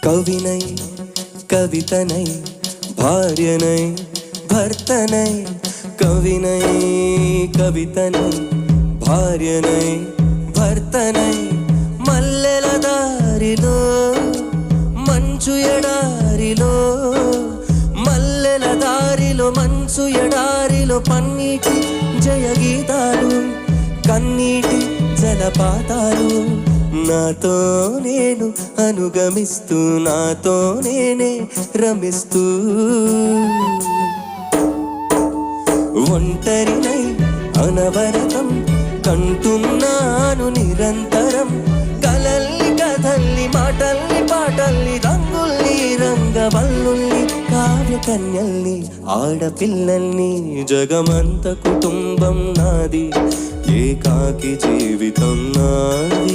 కవినై కవితనై భార్యనై భర్తనై కవినై కవితనై భార్యనై భర్తనై మల్లెల దారిలో మంచు ఎడారిలో మల్లెల దారిలో మంచు ఎడారిలో పన్నీటి జయగీతాలు కన్నీటి జలపాతాలు నాతో నేను అనుగమిస్తూ నాతో నేనే రమిస్తూ ఒంటరినై అనవరతం కంటున్నాను నిరంతరం కలల్ని కథల్ని మాటల్ని పాటల్ని రంగుల్ని రంగవల్లుల్ని కావ్య కన్యల్ని ఆడపిల్లల్ని జగమంత కుటుంబం నాది ఏకాకి జీవితం నాది